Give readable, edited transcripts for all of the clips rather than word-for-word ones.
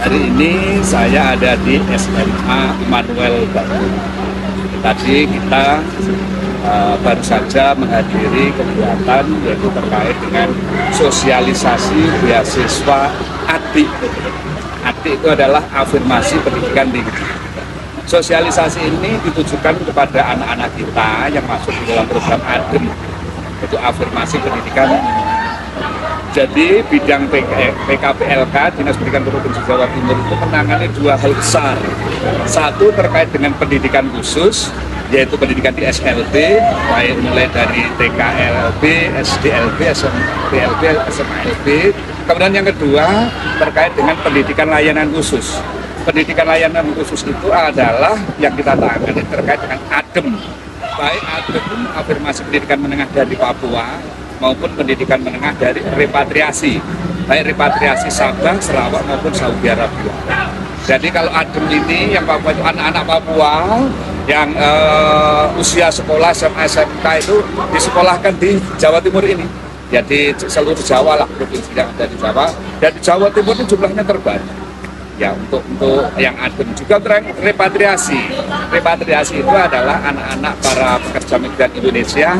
Hari ini saya ada di SMA Immanuel Batu. Tadi kita baru saja menghadiri kegiatan yaitu terkait dengan sosialisasi beasiswa ADIK. ADIK itu adalah afirmasi pendidikan tinggi. Sosialisasi ini ditujukan kepada anak-anak kita yang masuk di dalam program ADEM, itu afirmasi pendidikan. Jadi bidang PKPLK, Dinas Pendidikan Provinsi Jawa Timur itu menangani dua hal besar. Satu terkait dengan pendidikan khusus, yaitu pendidikan di SLB, baik mulai dari TKLB, SDLB, SMPLB, SMALB. Kemudian yang kedua terkait dengan pendidikan layanan khusus. Pendidikan layanan khusus itu adalah yang kita tangani terkait dengan ADEM, baik ADEM afirmasi pendidikan menengah dari Papua maupun pendidikan menengah dari repatriasi, baik repatriasi Sabang, Sarawak maupun Saudi Arabia. Jadi kalau ADEM ini yang Papua itu anak-anak Papua yang usia sekolah SMA SMK itu disekolahkan di Jawa Timur ini. Jadi seluruh Jawa lah, provinsi yang ada di Jawa, dan di Jawa Timur ini jumlahnya terbanyak. Ya, untuk yang ADEM juga repatriasi. Repatriasi itu adalah anak-anak para pekerja migran Indonesia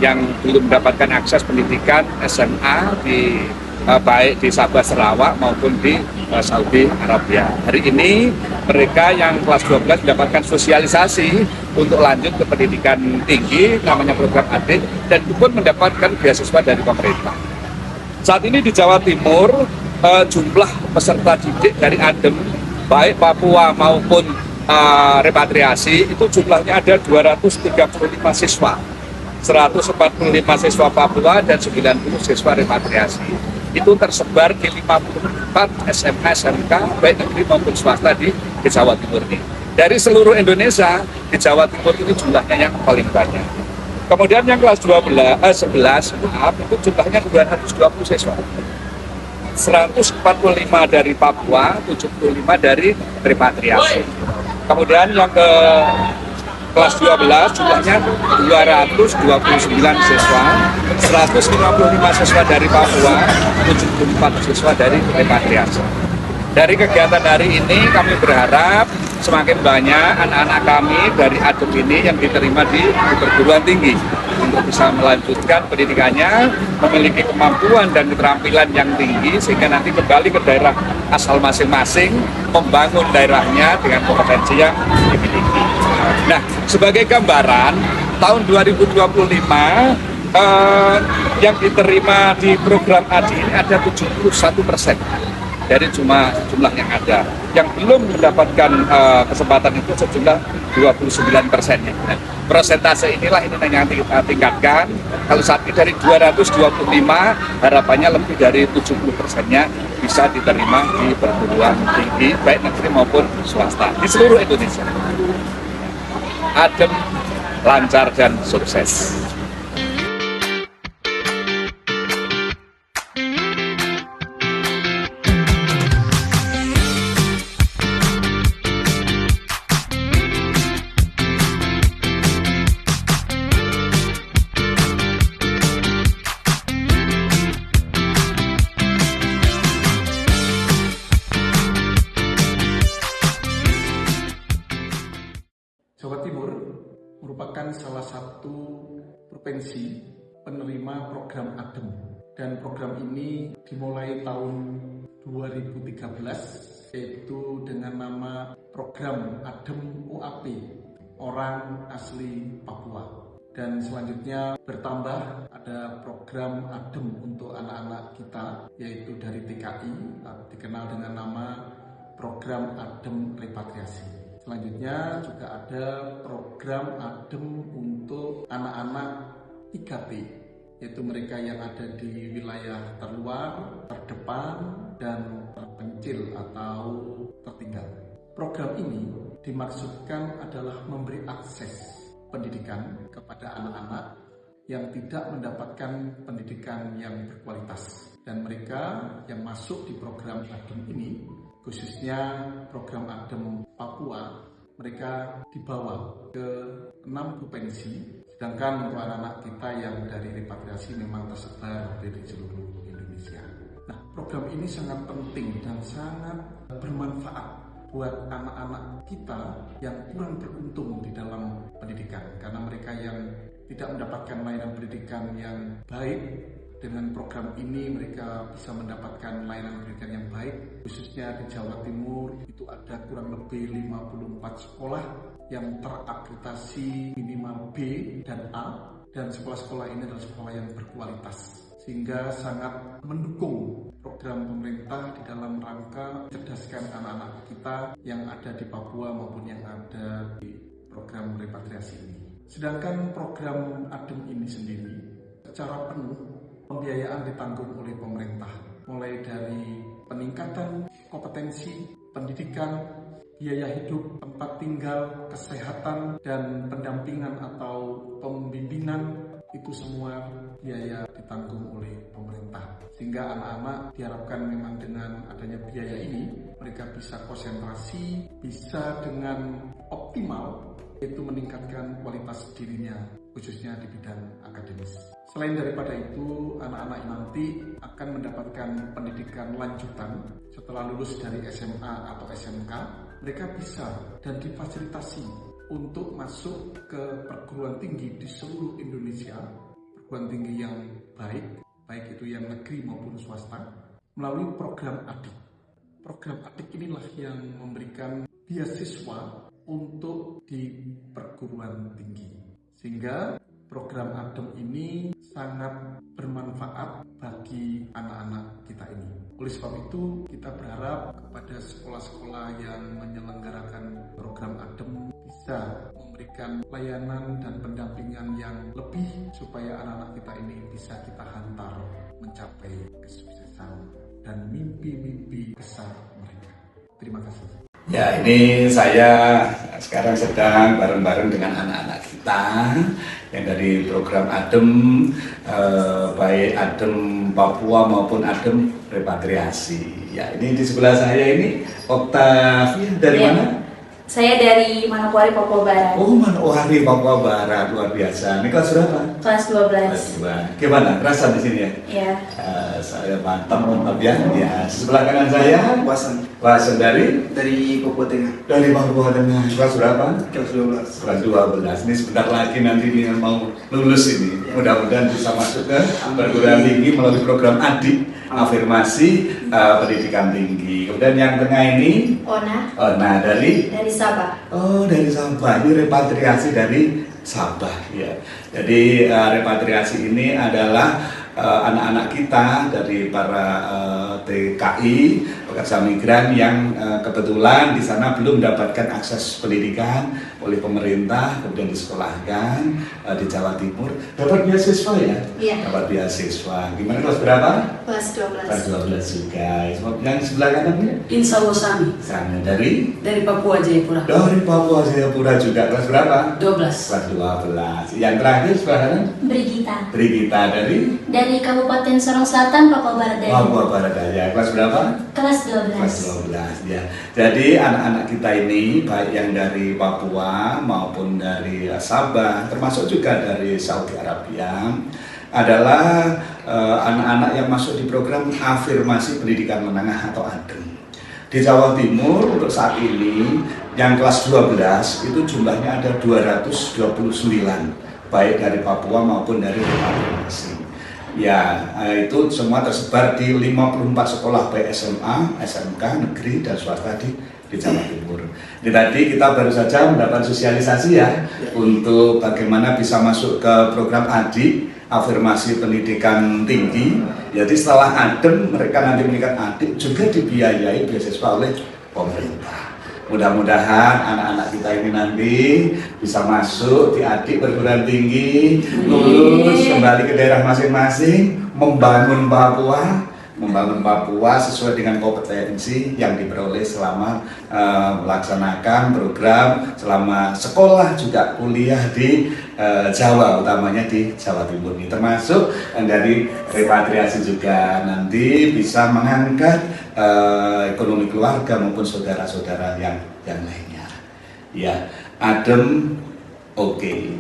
yang belum mendapatkan akses pendidikan SMA di baik di Sabah Sarawak maupun di Saudi Arabia. Hari ini mereka yang kelas 12 mendapatkan sosialisasi untuk lanjut ke pendidikan tinggi, namanya program ADIK, dan pun mendapatkan beasiswa dari pemerintah. Saat ini di Jawa Timur jumlah peserta didik dari ADEM baik Papua maupun repatriasi itu jumlahnya ada 235 siswa, 145 siswa Papua dan 90 siswa repatriasi. Itu tersebar di 54 SMA SMK baik negeri maupun swasta di Jawa Timur ini. Dari seluruh Indonesia di Jawa Timur ini jumlahnya yang paling banyak. Kemudian yang kelas 11 itu jumlahnya 220 siswa. 145 dari Papua, 75 dari repatriasi. Kemudian yang ke kelas 12 jumlahnya 229 siswa, 155 siswa dari Papua, 74 siswa dari repatriasi. Dari kegiatan hari ini kami berharap semakin banyak anak-anak kami dari ADEM ini yang diterima di perguruan tinggi untuk bisa melanjutkan pendidikannya, memiliki kemampuan dan keterampilan yang tinggi sehingga nanti kembali ke daerah asal masing-masing, membangun daerahnya dengan kompetensi yang dimiliki. Nah, sebagai gambaran, tahun 2025 yang diterima di program ADI ini ada 71% dari jumlah yang ada. Yang belum mendapatkan kesempatan itu sejumlah 29%-nya. Nah, persentase inilah yang kita tingkatkan. Kalau saat ini dari 225, harapannya lebih dari 70%-nya bisa diterima di perguruan tinggi, baik negeri maupun swasta, di seluruh Indonesia. ADEM lancar dan sukses. Jawa Timur merupakan salah satu provinsi penerima program ADEM, dan program ini dimulai tahun 2013 yaitu dengan nama program ADEM UAP, orang asli Papua. Dan selanjutnya bertambah ada program ADEM untuk anak-anak kita yaitu dari TKI, dikenal dengan nama program ADEM repatriasi. Selanjutnya juga ada program ADEM untuk anak-anak 3T, yaitu mereka yang ada di wilayah terluar, terdepan, dan terpencil atau tertinggal. Program ini dimaksudkan adalah memberi akses pendidikan kepada anak-anak yang tidak mendapatkan pendidikan yang berkualitas. Dan mereka yang masuk di program ADEM ini, khususnya program ADEM Papua, mereka dibawa ke 6 provinsi, sedangkan untuk anak-anak kita yang dari repatriasi memang tersebar di seluruh Indonesia. Nah, program ini sangat penting dan sangat bermanfaat buat anak-anak kita yang kurang beruntung di dalam pendidikan, karena mereka yang tidak mendapatkan layanan pendidikan yang baik. Dengan program ini mereka bisa mendapatkan layanan pendidikan yang baik, khususnya di Jawa Timur itu ada kurang lebih 54 sekolah yang terakreditasi minimal B dan A, dan sekolah-sekolah ini adalah sekolah yang berkualitas, sehingga sangat mendukung program pemerintah di dalam rangka cerdaskan anak-anak kita yang ada di Papua maupun yang ada di program repatriasi ini. Sedangkan program ADEM ini sendiri secara penuh pembiayaan ditanggung oleh pemerintah, mulai dari peningkatan kompetensi, pendidikan, biaya hidup, tempat tinggal, kesehatan, dan pendampingan atau pembimbingan, itu semua biaya ditanggung oleh pemerintah. Sehingga anak-anak diharapkan memang dengan adanya biaya ini, mereka bisa konsentrasi, bisa dengan optimal, yaitu meningkatkan kualitas dirinya, khususnya di bidang akademis. Selain daripada itu, anak-anak nanti akan mendapatkan pendidikan lanjutan setelah lulus dari SMA atau SMK. Mereka bisa dan difasilitasi untuk masuk ke perguruan tinggi di seluruh Indonesia, perguruan tinggi yang baik itu yang negeri maupun swasta, melalui program ADIK. Program ADIK inilah yang memberikan beasiswa untuk di perguruan tinggi, sehingga program ADEM ini sangat bermanfaat bagi anak-anak kita ini. Oleh sebab itu, kita berharap kepada sekolah-sekolah yang menyelenggarakan program ADEM bisa memberikan layanan dan pendampingan yang lebih supaya anak-anak kita ini bisa kita hantar mencapai kesuksesan dan mimpi-mimpi besar mereka. Terima kasih. Ya, ini saya sekarang sedang bareng-bareng dengan anak-anak kita yang dari program ADEM, baik ADEM Papua maupun ADEM repatriasi. Ya, ini di sebelah saya ini Octavia dari mana? Saya dari Manokwari, Papua Barat. Oh, Manokwari, Papua Barat, luar biasa. Ini kelas berapa? Kelas 12. Kelas 2. Gimana? Kerasa di sini ya? Iya. Saya mantap ya. Ya, sebelah kanan saya Wasen dari Papua Tengah. Dari Papua Tengah. Kelas berapa? Kelas 12. Kelas 12. Ini sebentar lagi nanti dia mau lulus ini. Mudah-mudahan bisa masuk ke perguruan tinggi melalui program ADIK, afirmasi pendidikan tinggi. Kemudian yang tengah ini Ona dari Sabah. Oh, dari Sabah. Ini repatriasi dari Sabah ya. Jadi repatriasi ini adalah anak-anak kita dari para TKI, pekerja migran yang kebetulan di sana belum mendapatkan akses pendidikan oleh pemerintah, kemudian disekolahkan di Jawa Timur. Dapat beasiswa ya? Iya. Dapat beasiswa. Gimana, kelas berapa? Kelas 12. Kelas 12 juga. Yang sebelah kanannya? Insya Allah Sami. Sana dari Papua Jayapura. Dari Papua Jayapura juga. Kelas berapa? 12. Kelas 12. Yang terakhir sebelah kanan? Brigita dari Kabupaten Sorong Selatan, Papua Barat Daya. Papua Barat Daya. Kelas berapa? Kelas 12. Kelas 12 ya. Jadi anak-anak kita ini baik yang dari Papua maupun dari Sabah, termasuk juga dari Saudi Arabia, adalah anak-anak yang masuk di program afirmasi pendidikan menengah atau ADEM. Di Jawa Timur untuk saat ini yang kelas 12 itu jumlahnya ada 229, baik dari Papua maupun dari repatriasi. Ya, itu semua tersebar di 54 sekolah baik SMA, SMK, negeri dan swasta di Jawa Timur. Jadi tadi kita baru saja mendapat sosialisasi ya untuk bagaimana bisa masuk ke program ADIK, afirmasi pendidikan tinggi. Jadi setelah ADEM mereka nanti meningkat ADIK juga dibiayai beasiswa oleh pemerintah. Mudah-mudahan anak-anak kita ini nanti bisa masuk di ADIK perguruan tinggi, lulus kembali ke daerah masing-masing, membangun Papua sesuai dengan kompetensi yang diperoleh selama melaksanakan program, selama sekolah juga kuliah di Jawa, utamanya di Jawa Timur ini, termasuk dari repatriasi juga nanti bisa mengangkat ekonomi keluarga maupun saudara-saudara yang lainnya. Ya, ADEM oke.